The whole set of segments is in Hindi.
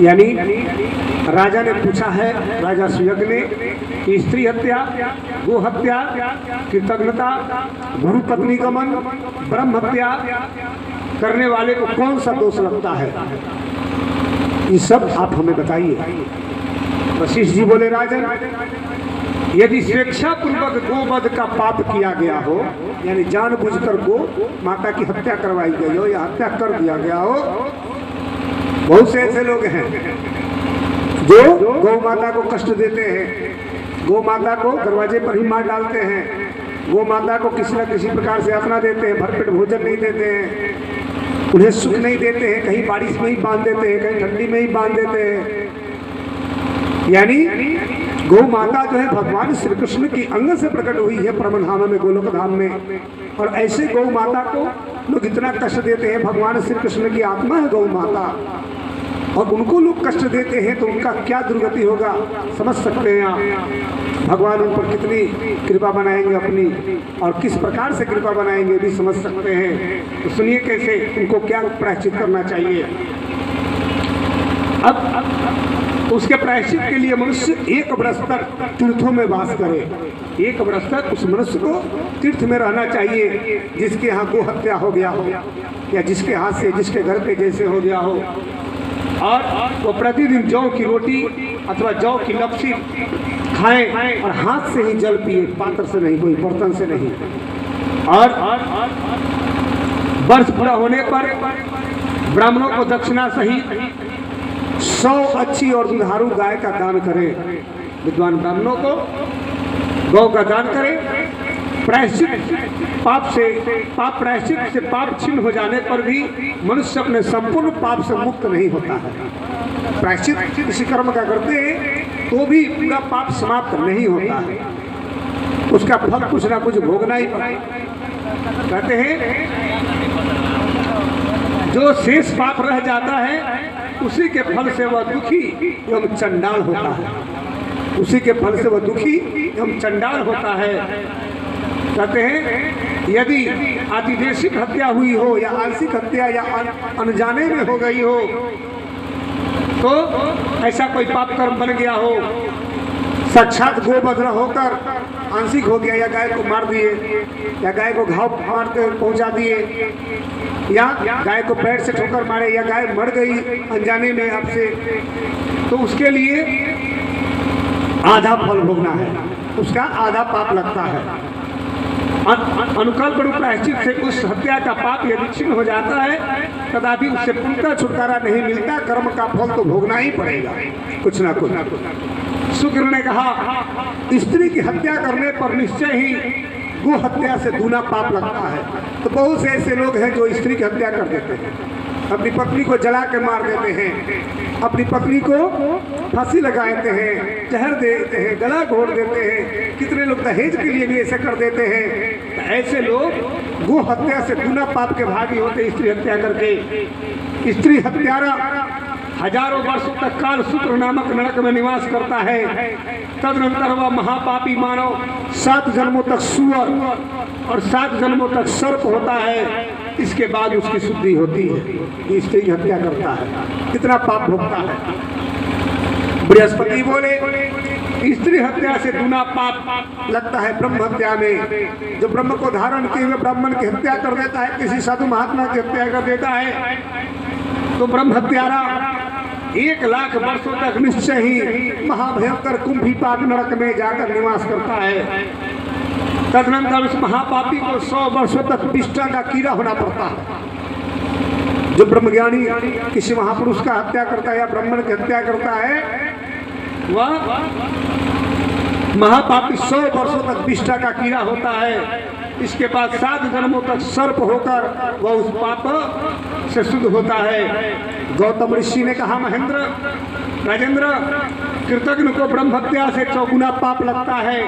यानी राजा ने पूछा है, राजा सुयज्ञ ने, कि स्त्री हत्या, गो हत्या, कृतज्ञता, गुरु पत्नी गमन, ब्रह्म हत्या करने वाले को कौन सा दोष लगता है? ये सब आप हमें बताइए। वशिष्ठ जी बोले, राजन, यदि स्वेच्छापूर्वक गोवध का पाप किया गया हो, यानी जानबूझकर गो माता की हत्या करवाई गई हो या हत्या कर दिया गया हो, बहुत से ऐसे लोग हैं जो गौ माता को कष्ट देते हैं, गौ माता को दरवाजे पर ही मार डालते हैं, गौ माता को किसी न किसी प्रकार से यातना देते हैं, भरपेट भोजन नहीं देते हैं, उन्हें सुख नहीं देते हैं, कहीं बारिश में ही बांध देते हैं, कहीं ठंडी में ही बांध देते हैं। यानी गौ माता जो है भगवान श्री कृष्ण की अंग से प्रकट हुई है परमधाम में, गोलोक धाम में, और ऐसे गौ माता को लोग इतना कष्ट देते हैं। भगवान श्री कृष्ण की आत्मा है गौ माता, और उनको लोग कष्ट देते हैं तो उनका क्या दुर्गति होगा, समझ सकते हैं आप। भगवान उन पर कितनी कृपा बनाएंगे अपनी, और किस प्रकार से कृपा बनाएंगे भी समझ सकते हैं। तो सुनिए कैसे उनको क्या प्रायश्चित करना चाहिए। अब उसके प्रायश्चित के लिए मनुष्य 1 वर्ष तक तीर्थों में वास करे। 1 वर्ष तक उस मनुष्य को तीर्थ में रहना चाहिए, जिसके यहाँ गो हत्या हो गया हो या जिसके हाथ से, जिसके घर पे जैसे हो गया हो, और वो प्रतिदिन जौ की रोटी अथवा जौ की लपसी खाएं और हाथ से ही जल पिए, पात्र से नहीं, कोई बर्तन से नहीं। और वर्ष पूरा होने पर ब्राह्मणों को दक्षिणा सहित 100 अच्छी और दुधारू गाय का दान करें। विद्वान ब्राह्मणों को गौ का दान करें। प्रायश्चित प्रायश्चित से पाप छिन्न हो जाने पर भी मनुष्य अपने संपूर्ण पाप से मुक्त नहीं होता है। प्रायश्चित किसी कर्म का करते हैं तो भी पूरा पाप समाप्त नहीं होता है, उसका फल कुछ ना कुछ भोगना ही पड़ेगा। कहते हैं जो शेष पाप रह जाता है उसी के फल से वह दुखी एवं चंडाल होता है, उसी के फल से वह दुखी एवं चंडाल होता है। कहते हैं यदि आतिदेशिक हत्या हुई हो या आंशिक हत्या या अनजाने में हो गई हो, तो ऐसा कोई पाप कर्म बन गया हो, साक्षात गोवध होकर आंशिक हो गया, या गाय को मार दिए, या गाय को घाव मारते पहुंचा दिए, या गाय को पैर से ठोकर मारे, या गाय मर गई अनजाने में आपसे, तो उसके लिए आधा फल भोगना है, उसका आधा पाप लगता है। अनुकल्प रूप प्रायश्चित से उस हत्या का पाप यदि छिन्न हो जाता है तथापि उससे पूर्णतः छुटकारा नहीं मिलता, कर्म का फल तो भोगना ही पड़ेगा कुछ ना कुछ। शुक्र ने कहा स्त्री की हत्या करने पर निश्चय ही गो हत्या से दूना पाप लगता है। तो बहुत से ऐसे लोग हैं जो स्त्री की हत्या कर देते हैं, अपनी पत्नी को जला के मार देते हैं, अपनी पत्नी को फांसी लगा देते हैं, जहर दे देते हैं, गला घोट देते हैं, कितने लोग दहेज के लिए भी ऐसा कर देते हैं। तो ऐसे लोग गो हत्या से दूना पाप के भागी होते स्त्री हत्या करके। स्त्री हत्यारा हजारों वर्षों तक काल सूत्र नामक नरक में निवास करता है। तदनंतर वह महापापी मानव 7 जन्मों तक सुअर और 7 जन्मों तक सर्प होता है। इसके बाद उसकी शुद्धि होती है। स्त्री की हत्या करता है, कितना पाप भोगता है। बृहस्पति बोले स्त्री हत्या से दूना पाप लगता है ब्रह्म हत्या में। जो ब्रह्म को धारण किए हुए ब्राह्मण की हत्या कर देता है, किसी साधु महात्मा की हत्या कर देता है, तो ब्रह्म हत्यारा 1 लाख वर्षों तक निश्चय ही महाभयंकर कुंभीपाक नरक में जाकर निवास करता है। तदनंतर उस महापापी को 100 वर्षों तक विष्ठा का कीड़ा होना पड़ता है। जो ब्रह्मज्ञानी किसी महापुरुष का हत्या करता है या ब्राह्मण की हत्या करता है, वह महापापी 100 वर्षों तक विष्ठा का कीड़ा होता है। इसके बाद 7 जन्मों तक सर्प होकर वह उस पाप से शुद्ध होता है। गौतम ऋषि ने कहा महेंद्र राजेंद्र, कृतज्ञ को ब्रह्म हत्या से 4 गुना पाप लगता है।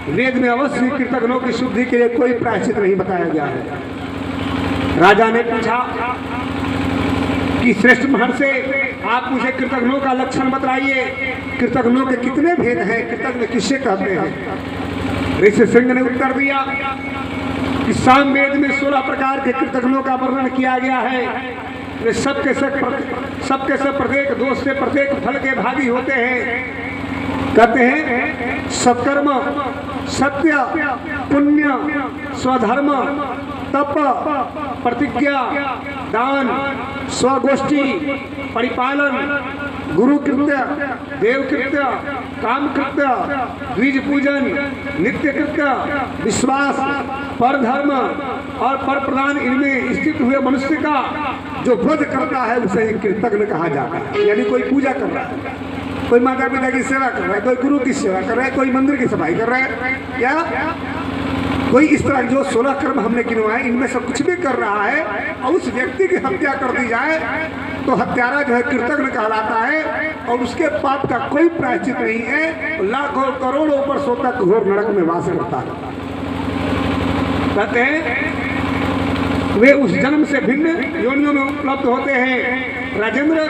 वेद में अवश्य कृतज्ञों की शुद्धि के लिए कोई प्रायश्चित नहीं बताया गया है। राजा ने पूछा कि श्रेष्ठ महर्षि, आप मुझे कृतज्ञों का लक्षण बताइए, कृतज्ञों के कितने भेद हैं, कृतज्ञ किससे कहते हैं। ऋषि सिंह ने उत्तर दिया कि सामवेद में 16 प्रकार के कृतज्ञों का वर्णन किया गया है। वे सबके सब प्रत्येक दोष से प्रत्येक फल के भागी होते हैं। कहते हैं सत्कर्म, सत्य, पुण्य, स्वधर्म, तप, प्रतिज्ञा, दान, स्वगोष्ठी, परिपालन, गुरु कृत्य, देव कृत्य, काम कृत्य, द्विज पूजन, नित्य कृत्य, विश्वास, पर धर्म और पर प्रदान, इनमें स्थित हुए मनुष्य का जो व्रत करता है उसे कृतज्ञ कहा जाता है। यानी कोई पूजा कर रहा है, कोई माता पिता की सेवा कर रहा है, कोई गुरु की सेवा कर रहा है, कोई मंदिर की सफाई कर रहा है, या कोई इस तरह जो 16 कर्म हमने गिनवाए इनमें से कुछ भी कर रहा है और उस व्यक्ति की हत्या कर दी जाए तो हत्यारा जो है कृतज्ञ कहलाता है और उसके पाप का कोई प्रायश्चित नहीं है। लाखों करोड़ों वर्षों तक घोर नरक में वास करता है। कहते हैं वे उस जन्म से भिन्न योनियों में उपलब्ध होते हैं। राजेंद्र,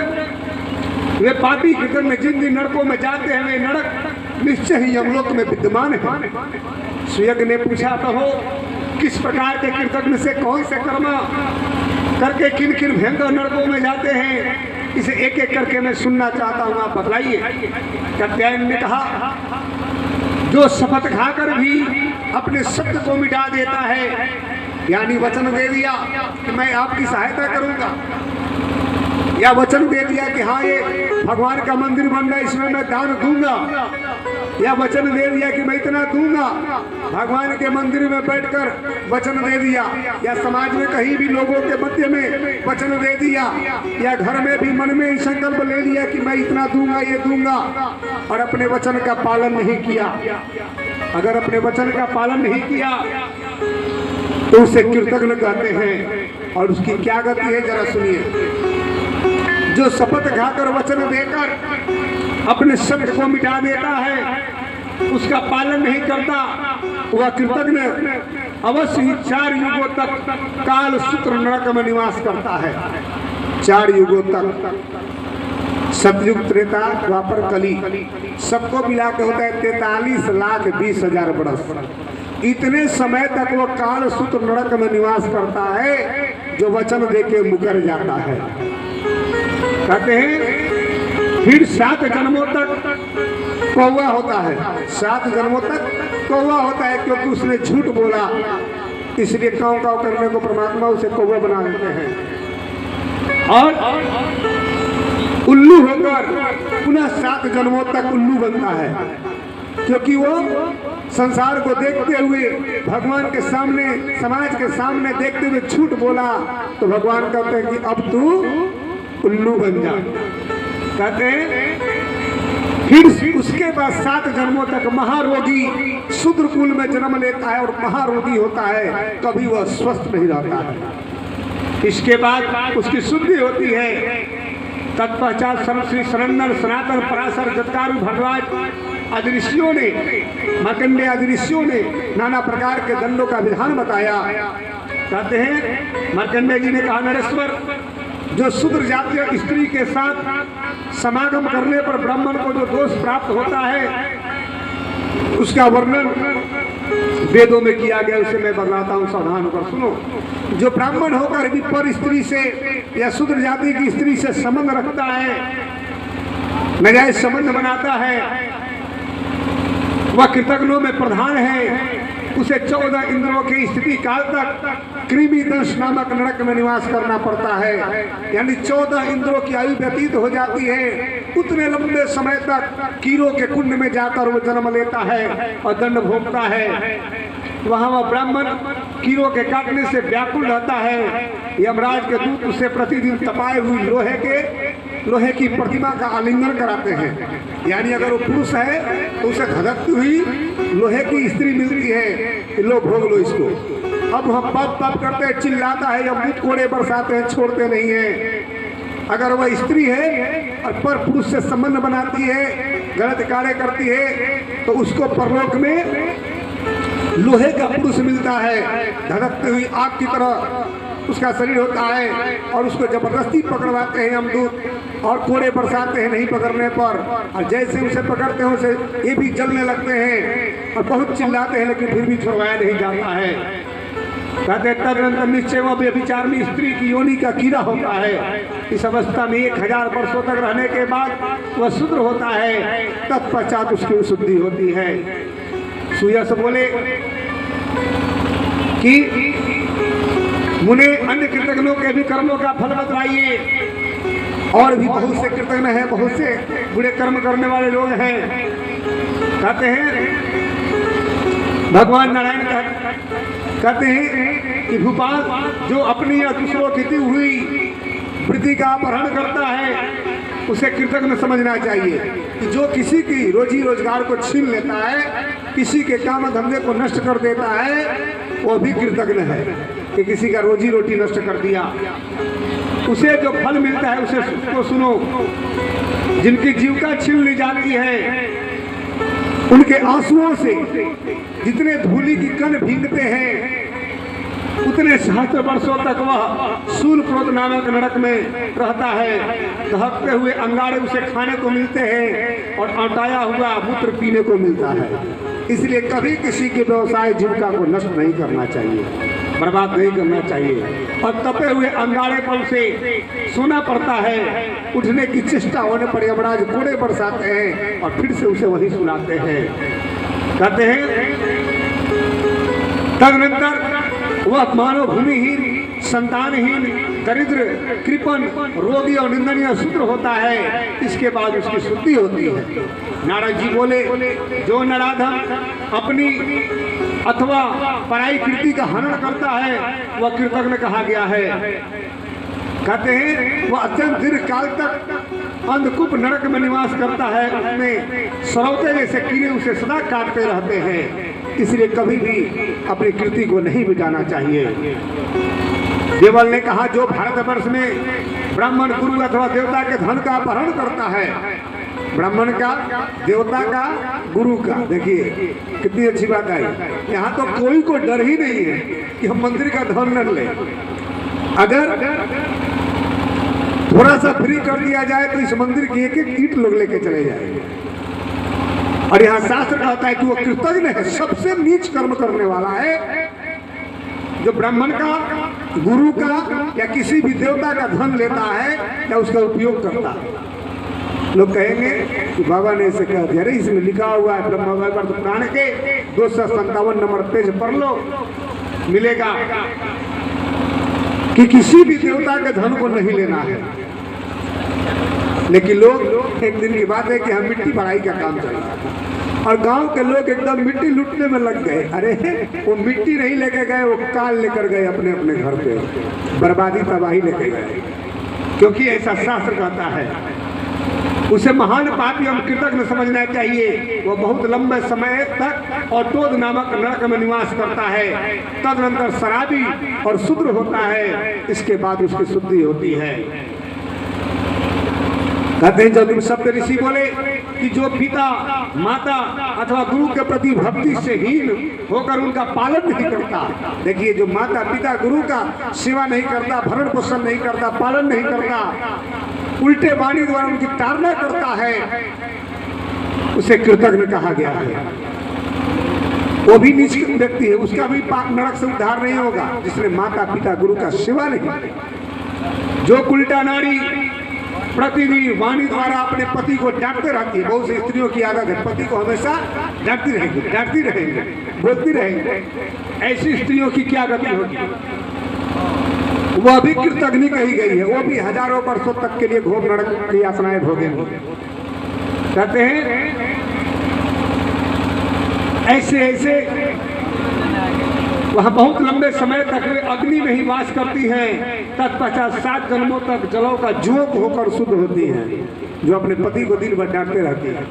वे पापी कृतज्ञ जिन दिन नरकों में जाते हैं वे नरक निश्चय ही यमलोक में विद्यमान है। सुयज्ञ ने पूछा तो हो किस प्रकार के कृतज्ञ से कौन से कर्म करके किन किन भयंकर नरकों में जाते हैं, इसे एक एक करके मैं सुनना चाहता हूँ, आप बतलाइए। कात्यायन ने कहा जो शपथ खाकर भी अपने शब्द को मिटा देता है, यानी वचन दे दिया कि मैं आपकी सहायता करूंगा, या वचन दे दिया कि हाँ ये भगवान का मंदिर बन रहा है इसमें मैं दान दूंगा, या वचन दे दिया कि मैं इतना दूंगा, भगवान के मंदिर में बैठकर वचन दे दिया, या समाज में कहीं भी लोगों के मध्य में वचन दे दिया, या घर में भी मन में संकल्प ले लिया कि मैं इतना दूंगा ये दूंगा और अपने वचन का पालन नहीं किया। अगर अपने वचन का पालन नहीं किया तो उसे कृतज्ञ कहते हैं। और उसकी क्या गति है जरा सुनिए। जो शपथ खाकर वचन देकर अपने शब्द को मिटा देता है, उसका पालन नहीं करता, वह कृतज्ञ अवश्य ही 4 युगों तक काल सूत्र नरक में निवास करता है। 4 युगों तक, सतयुग, त्रेता, द्वापर, कली, सबको मिला के होता है 43,20,000 वर्ष। इतने समय तक वह काल सूत्र नरक में निवास करता है जो वचन देके मुकर जाता है। कहते हैं फिर 7 जन्मों तक कौवा होता है। 7 जन्मों तक कौवा होता है क्योंकि उसने झूठ बोला, इसलिए काव काव करने को परमात्मा उसे कौवा बना देते हैं। और उल्लू होकर पुनः 7 जन्मों तक उल्लू बनता है क्योंकि वो संसार को देखते हुए भगवान के सामने, समाज के सामने देखते हुए झूठ बोला, तो भगवान कहते हैं कि अब तू उल्लू बन जा। कहते हैं फिर उसके बाद 7 जन्मों तक महारोगी शूद्र कुल में जन्म लेता है और महारोगी होता है, कभी वह स्वस्थ नहीं रहता है। इसके बाद उसकी शुद्धि होती है। तत्पश्चात श्री शरण्य सनातन पराशर जत्कारु भरद्वाज आदि ऋषियों ने, मार्कंडेय आदि ऋषियों ने नाना प्रकार के दंडों का विधान बताया। कहते हैं मार्कंडेय जी ने कहा नरेश्वर, जो शूद्र जातीय स्त्री के साथ समागम करने पर ब्राह्मण को जो दोष प्राप्त होता है उसका वर्णन वेदों में किया गया, उसे मैं बताता हूँ, सावधान होकर सुनो। जो ब्राह्मण होकर भी पर स्त्री से या शूद्र जाति की स्त्री से संबंध रखता है, नाजायज संबंध बनाता है, वह कृतज्ञों में प्रधान है। उसे 14 इंद्रों की स्थिति काल तक कृमि दंश नामक नरक में निवास करना पड़ता है। यानी 14 इंद्रों की आयु व्यतीत हो जाती है, उतने लंबे समय तक कीड़ों के कुंड में जाकर वो जन्म लेता है और दंड भोगता है। वहाँ वह ब्राह्मण कीड़ों के काटने से व्याकुल रहता है। यमराज के दूत उसे प्रतिदिन तपाए हुई लोहे की प्रतिमा का आलिंगन कराते हैं। यानी अगर वो पुरुष है तो उसे धधकती हुई लोहे की स्त्री मिलती है कि लो भोग लो इसको। अब हम पाप पाप करते हैं, चिल्लाता है या भूत कोड़े बरसाते हैं, छोड़ते नहीं है। अगर वह स्त्री है और पर पुरुष से संबंध बनाती है, गलत कार्य करती है, तो उसको परलोक में लोहे का पुरुष मिलता है, धधकती हुई आग की तरह उसका शरीर होता है और उसको जबरदस्ती पकड़वाते हैं यमदूत और कोड़े बरसाते हैं नहीं पकड़ने पर। और जैसे उसे पकड़ते हैं उसे ये भी जलने लगते हैं और बहुत चिल्लाते हैं, लेकिन फिर भी छुड़वाया नहीं जाता है। कहते तदनंतर निश्चय वह व्यभिचारिणी स्त्री की योनि का कीड़ा होता है। इस अवस्था में 1000 वर्षों तक रहने के बाद वह शूद्र होता है, तत्पश्चात उसकी शुद्धि होती है। सुयस बोले कि मुने अन्य कृतज्ञों के भी कर्मों का फल बतलाइए। और भी बहुत से कृतज्ञ हैं, बहुत से बुरे कर्म करने वाले लोग हैं। कहते हैं भगवान नारायण कहते हैं कि भूपाल जो अपनी या दूसरों की दी हुई वृत्ति का अपहरण करता है उसे कृतज्ञ समझना चाहिए। कि जो किसी की रोजी रोजगार को छीन लेता है, किसी के काम धंधे को नष्ट कर देता है, वो भी कृतज्ञ है कि किसी का रोजी रोटी नष्ट कर दिया। उसे जो फल मिलता है उसे उसको सुनो। जिनकी जीविका छीन ली जाती है, उनके आंसुओं से जितने धूली की कण भीगते हैं, उतने सहस्त्र वर्षों तक वह शूलप्रोत नामक नरक में रहता है। दहकते हुए अंगारे उसे खाने को मिलते हैं और औटाया हुआ मूत्र पीने को मिलता है। इसलिए कभी किसी के व्यवसाय जीविका को नष्ट नहीं करना चाहिए, बर्बाद नहीं करना चाहिए। और तपे हुए अंगारे पर से सोना पड़ता है, उठने की चेष्टा होने पर यमराज कोड़े बरसाते हैं और फिर से उसे वहीं सुलाते हैं। कहते हैं तदनंतर वह मानव भूमिहीन, संतानहीन, दरिद्र, कृपण, रोगी और निंदनीय शूद्र होता है। इसके बाद उसकी शुद्धि होती है। नारद जी बोले जो नराधम अपनी अथवा पराई कृति का हनन करता है वह कृतज्ञ कहा गया है। कहते हैं वह अत्यंत दीर्घ काल तक अंधकूप नरक में निवास करता है। उसमें सरौते जैसे कीड़े उसे सदा काटते रहते हैं। इसलिए कभी भी अपनी कृति को नहीं मिटाना चाहिए। देवल ने कहा जो भारतवर्ष में ब्राह्मण गुरु अथवा देवता के धन का अपहरण करता है, ब्राह्मण का, देवता का, गुरु का, देखिए कितनी अच्छी बात आई। यहाँ तो कोई को डर ही नहीं है कि हम मंदिर का धन न ले। अगर थोड़ा सा फ्री कर दिया जाए तो इस मंदिर की एक एक ईंट लोग लेके चले जाएंगे। और यहाँ शास्त्र कहता है कि वो कृतज्ञ है, सबसे नीच कर्म करने वाला है जो ब्राह्मण का, गुरु का या किसी भी देवता का धन लेता है या उसका उपयोग करता है। लोग कहेंगे कि बाबा ने इसे कह दिया, अरे इसमें लिखा हुआ है ब्रह्म वैवर्त पुराण के 257 नंबर पेज पढ़ लो, मिलेगा कि किसी भी देवता के धन को नहीं लेना है। लेकिन लोग, एक दिन की बात है कि हम मिट्टी बढ़ाई का काम कर रहे हैं और गांव के लोग एकदम मिट्टी लूटने में लग गए। अरे वो मिट्टी नहीं लेके गए, वो काल लेकर गए अपने अपने घर पे, बर्बादी तबाही लेके गए। क्योंकि ऐसा शास्त्र कहता है। उसे महान पापी हम कृतज्ञ समझना चाहिए। वो बहुत लंबे समय तक और टोद नामक नरक में निवास करता है। तदनंतर शराबी और शूद्र होता है। इसके बाद उसकी शुद्धि होती है। कहते हैं जब सप्त ऋषि बोले कि जो पिता, माता अथवा गुरु के प्रति भक्ति से हीन होकर उनका पालन नहीं करता, देखिए जो माता पिता गुरु का सेवा नहीं करता, भरण पोषण नहीं करता, पालन नहीं करता, उल्टे वाणी द्वारा उनकी ताड़ना करता है, उसे कृतज्ञ कहा गया है। वो भी नीच व्यक्ति है, उसका भी पाप नरक से उद्धार नहीं होगा जिसने माता पिता गुरु का सेवा नहीं। जो उल्टा नारी प्रतिदिन वाणी द्वारा अपने पति को डांटते रहती है, बहुत सी स्त्रियों की आदत है पति को हमेशा डांटती रहेंगे, बोलती रहेंगे, ऐसी स्त्रियों की क्या गति होगी? वह भी कृतज्ञ कही गई है। वो भी हजारों वर्षों तक के लिए घोर नरक की यातनाएं भोगेंगे। कहते हैं ऐसे ऐसे वह बहुत लंबे समय तक वे अग्नि में ही वास करती हैं। तत्पश्चात 7 जन्मों तक जलों का जोक होकर शुद्ध होती हैं, जो अपने पति को दिन भर डांटते रहती हैं।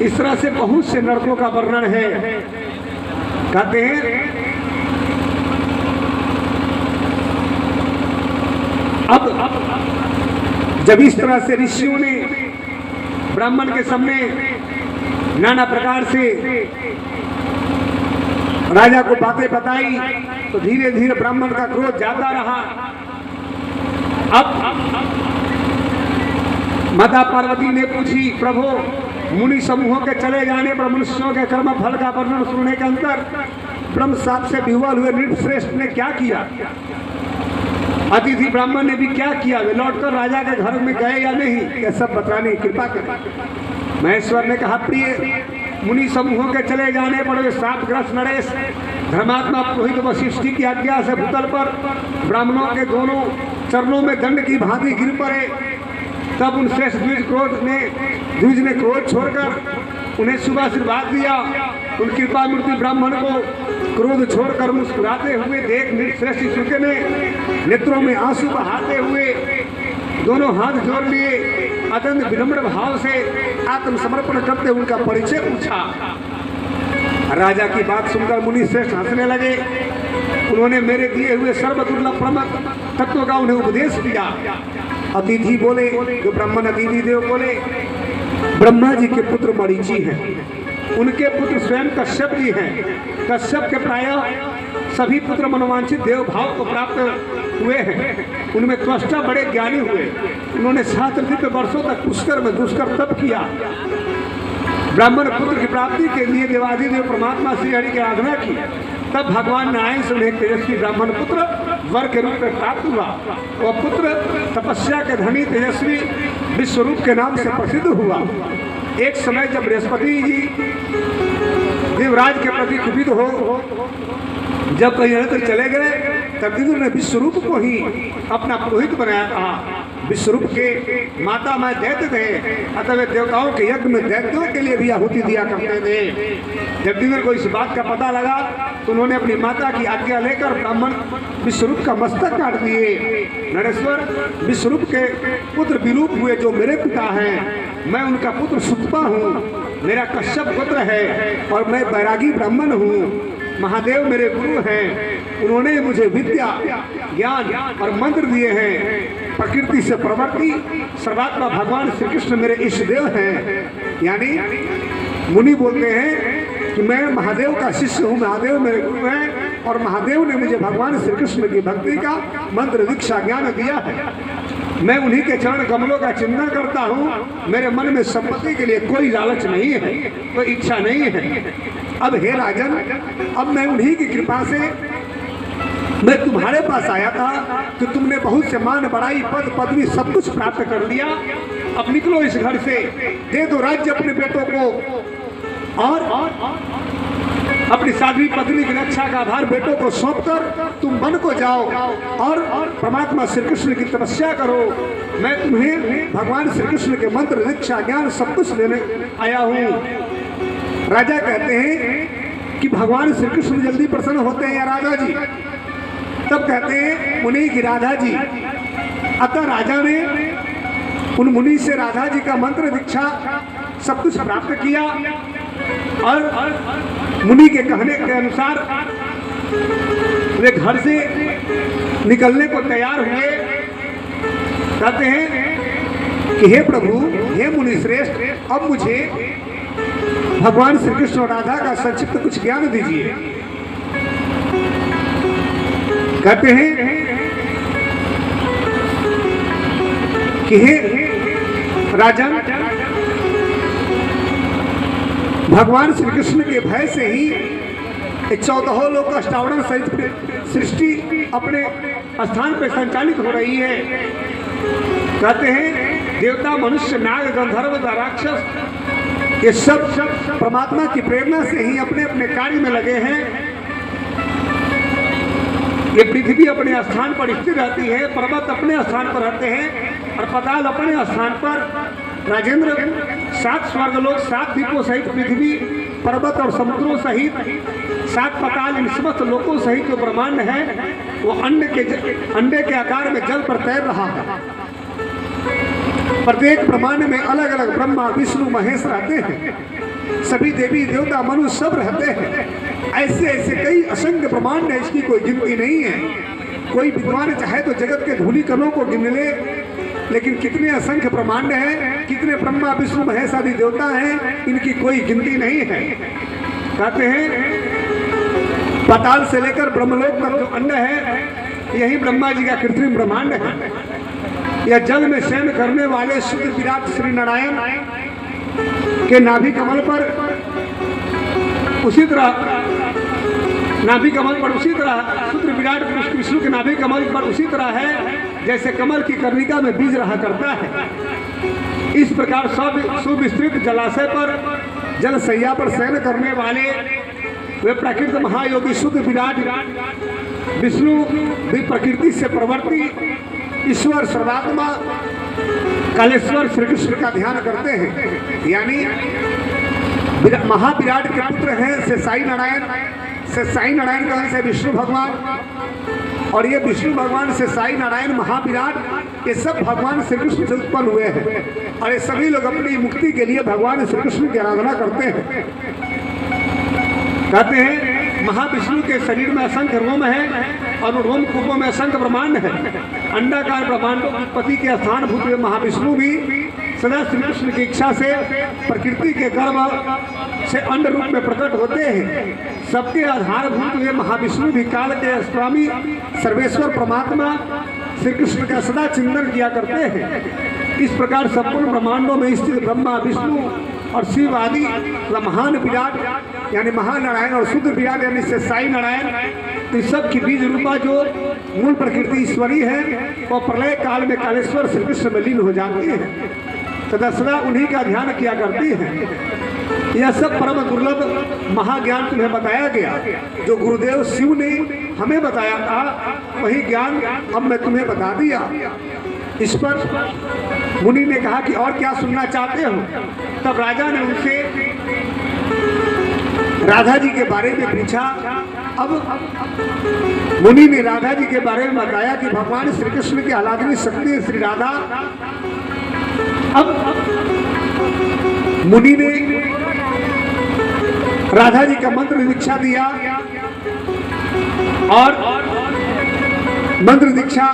इस तरह से बहुत से नरकों का वर्णन है। कहते हैं अब जब इस तरह से ऋषियों ने ब्राह्मण के सामने नाना प्रकार से राजा को बातें बताई तो धीरे धीरे ब्राह्मण का क्रोध जाता रहा। अब माता पार्वती ने पूछी, प्रभु मुनि समूहों के चले जाने पर मनुष्यों के कर्म फल का वर्णन सुनने के अंतर ब्रह्म साप से विह्वल हुए नृपश्रेष्ठ ने क्या किया, अतिथि ब्राह्मण ने भी क्या किया, वे लौटकर राजा के घर में गए या नहीं, यह सब बताने की कृपा करें। महेश्वर ने कहा, प्रिय मुनि समूहों के चले जाने पर वे शापग्रस्त नरेश धर्मात्मा पुरोहित वशिष्ठी की आज्ञा से भूतल पर ब्राह्मणों के दोनों चरणों में दंड की भांति गिर पड़े। तब उन श्रेष्ठ द्विज ने क्रोध छोड़कर उन्हें शुभ आशीर्वाद दिया। उन कृपा मूर्ति ब्राह्मण को क्रोध छोड़कर मुस्कुराते हुए देख श्रेष्ठ ईश्वर ने नेत्रों में आंसू बहाते हुए दोनों हाथ जोड़ लिए अत्यंत विनम्र भाव से आत्मसमर्पण करते उनका परिचय पूछा। राजा की बात सुनकर मुनि श्रेष्ठ हंसने लगे। उन्होंने मेरे दिए हुए सर्वदुर्लभ प्रमथ तत्व का उन्हें उपदेश दिया। अतिथि बोले, जो ब्राह्मण अतिथि देव बोले, ब्रह्मा जी के पुत्र मरीचि हैं, उनके पुत्र स्वयं कश्यप जी हैं। कश्यप के प्रायः सभी पुत्र मनोवांछित देव भाव को प्राप्त हुए हैं। उनमें त्वष्टा बड़े ज्ञानी हुए। उन्होंने सहस्त्र दिव्य वर्षों तक पुष्कर में दुष्कर तप किया। ब्राह्मण पुत्र की प्राप्ति के लिए देवाधिदेव परमात्मा श्री हरि की आराधना की। तब भगवान नारायण से उन्हें तेजस्वी ब्राह्मण पुत्र वर के रूप में प्राप्त हुआ। वह पुत्र तपस्या के धनी तेजस्वी विश्वरूप के नाम से प्रसिद्ध हुआ। एक समय जब बृहस्पति जी देवराज के प्रति कुपित हो जब कहीं अन्यत्र चले गए, तब विदुर ने विश्वरूप को ही अपना पुरोहित बनाया था। विश्वरूप के माता मैं दैत्य थे, अतः वे देवताओं के यज्ञ में दैत्यों के लिए भी आहुति दिया करते थे। जब विदुर को इस बात का पता लगा तो उन्होंने अपनी माता की आज्ञा लेकर ब्राह्मण विश्वरूप का मस्तक काट दिए। नरेश्वर, विश्वरूप के पुत्र विरूप हुए जो मेरे पिता हैं, मैं उनका पुत्र सुतपा हूँ। मेरा कश्यप पुत्र है और मैं बैरागी ब्राह्मण हूँ। महादेव मेरे गुरु हैं, उन्होंने मुझे विद्या ज्ञान और मंत्र दिए हैं। प्रकृति से प्रवृत्ति सर्वात्मा भगवान श्री कृष्ण मेरे इष्ट देव हैं। यानी मुनि बोलते हैं कि मैं महादेव का शिष्य हूँ, महादेव मेरे गुरु हैं और महादेव ने मुझे भगवान श्री कृष्ण की भक्ति का मंत्र दीक्षा ज्ञान दिया है। मैं उन्हीं के चरण कमलों का चिंतन करता हूँ। मेरे मन में संपत्ति के लिए कोई लालच नहीं है, कोई इच्छा नहीं है। अब हे राजन, अब मैं उन्हीं की कृपा से मैं तुम्हारे पास आया था कि तुमने बहुत से मान बड़ाई पद पदवी सब कुछ प्राप्त कर लिया। अब निकलो इस घर से, दे दो राज्य अपने बेटों को और अपनी साध्वी पत्नी की रक्षा का आधार बेटों को सौंपकर तुम वन को जाओ और परमात्मा श्री कृष्ण की तपस्या करो। मैं तुम्हें भगवान श्री कृष्ण के मंत्र दीक्षा ज्ञान सब कुछ देने आया हूँ। राजा कहते हैं कि भगवान श्री कृष्ण जल्दी प्रसन्न होते हैं या राजा जी? तब कहते हैं मुनि की राधा जी। अतः राजा ने उन मुनि से राधा जी का मंत्र दीक्षा सब कुछ प्राप्त किया और मुनि के कहने के अनुसार वे घर से निकलने को तैयार हुए। कहते हैं कि हे प्रभु, हे मुनि श्रेष्ठ, अब मुझे भगवान श्री कृष्ण और राधा का संक्षिप्त कुछ ज्ञान दीजिए। कहते हैं कि हे राजन, भगवान श्री कृष्ण के भय से ही 14 लोक अष्टावरण सहित सृष्टि अपने स्थान पर संचालित हो रही है। कहते हैं देवता, मनुष्य, नाग, गंधर्व, राक्षस, ये सब परमात्मा की प्रेरणा से ही अपने अपने कार्य में लगे हैं। ये पृथ्वी अपने स्थान पर स्थिर रहती है, पर्वत अपने स्थान पर रहते हैं और पाताल अपने स्थान पर। राजेंद्र, 7 स्वर्गलोक, 7 द्वीपों सहित पृथ्वी, पर्वत और समुद्रों सहित 7 पाताल, इन समस्त लोकों सहित जो ब्रह्मांड है वो अंडे के आकार में जल पर तैर रहा है। प्रत्येक ब्रह्मांड में अलग अलग ब्रह्मा, विष्णु, महेश रहते हैं। सभी देवी देवता, मनुष्य सब रहते हैं। ऐसे ऐसे कई असंख्य ब्रह्मांड है, इसकी कोई गिनती नहीं है। कोई विद्वान चाहे तो जगत के धूलि कणों को गिन ले, लेकिन कितने असंख्य ब्रह्मांड हैं, कितने ब्रह्मा, विष्णु, महेश आदि देवता हैं, इनकी कोई गिनती नहीं है। कहते हैं पाताल से लेकर ब्रह्मलोक तक जो अंड है, यही ब्रह्मा जी का कृत्रिम ब्रह्मांड है। यह जल में शयन करने वाले शुद्ध विराट श्री नारायण के नाभि कमल पर, उसी तरह नाभि कमल पर उसी तरह सूत्र विराट विष्णु के नाभि कमल पर उसी तरह है जैसे कमल की कर्णिका में बीज रहा करता है। इस प्रकार सुविस्तृत जलाशय पर जल सैया पर शयन करने वाले वे प्रकृत महायोगी शुद्ध विराट विष्णु भी प्रकृति से प्रवर्ती ईश्वर सर्वात्मा कालेश्वर श्री कृष्ण का ध्यान करते हैं। यानी महाविराट के पुत्र हैं से साई नारायण का से विष्णु भगवान, और ये विष्णु भगवान से साई नारायण महाविराट ये सब भगवान श्री कृष्ण से उत्पन्न हुए हैं। और ये सभी लोग अपनी मुक्ति के लिए भगवान श्री कृष्ण की आराधना करते हैं। कहते हैं महाविष्णु के शरीर में असंख्य रोम है और रोम कूपों में असंख्य ब्रह्मांड है। अंडाकार ब्रह्मांडों की उत्पत्ति के स्थान भूत हुए महाविष्णु भी सदा श्री कृष्ण की इच्छा से प्रकृति के गर्भ से अंड रूप में प्रकट होते हैं। सबके आधारभूत हुए महाविष्णु भी काल के स्वामी सर्वेश्वर परमात्मा श्री कृष्ण का सदा चिंतन किया करते हैं। इस प्रकार संपूर्ण ब्रह्मांडों में स्थित ब्रह्मा विष्णु और शिव आदि महान विराट यानी महानारायण और शुद्ध विराट यानी से साई नारायण इस सब की बीज रूपा जो मूल प्रकृति ईश्वरी है वो प्रलय काल में कालेश्वर श्री कृष्ण में लीन हो जाती है तथा सदा उन्हीं का ध्यान किया करती है। यह सब परम दुर्लभ महाज्ञान तुम्हें बताया गया जो गुरुदेव शिव ने हमें बताया था, वही ज्ञान अब मैं तुम्हें बता दिया। इस पर मुनि ने कहा कि और क्या सुनना चाहते हो? तब राजा ने उनसे राधा जी के बारे में पूछा। अब मुनि ने राधा जी के बारे में बताया कि भगवान श्री कृष्ण की आराधनीय शक्ति श्री राधा। अब मुनि ने राधा जी का मंत्र दीक्षा दिया और मंत्र दीक्षा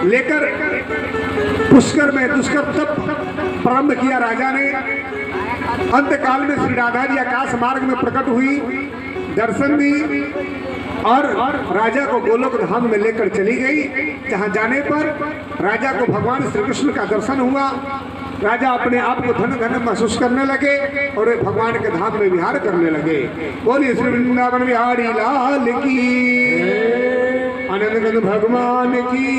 लेकर पुष्कर में दुष्कर तप प्रारंभ किया। राजा ने अंतकाल में श्री राधा जी आकाश मार्ग में प्रकट हुई, दर्शन दी और राजा को गोलोक धाम में लेकर चली गई, जहां जाने पर राजा को भगवान श्री कृष्ण का दर्शन हुआ। राजा अपने आप को धन धन महसूस करने लगे और वे भगवान के धाम में विहार करने लगे। बोलिए श्री वृंदावन बिहारी लाल की, आनंद भगवान की।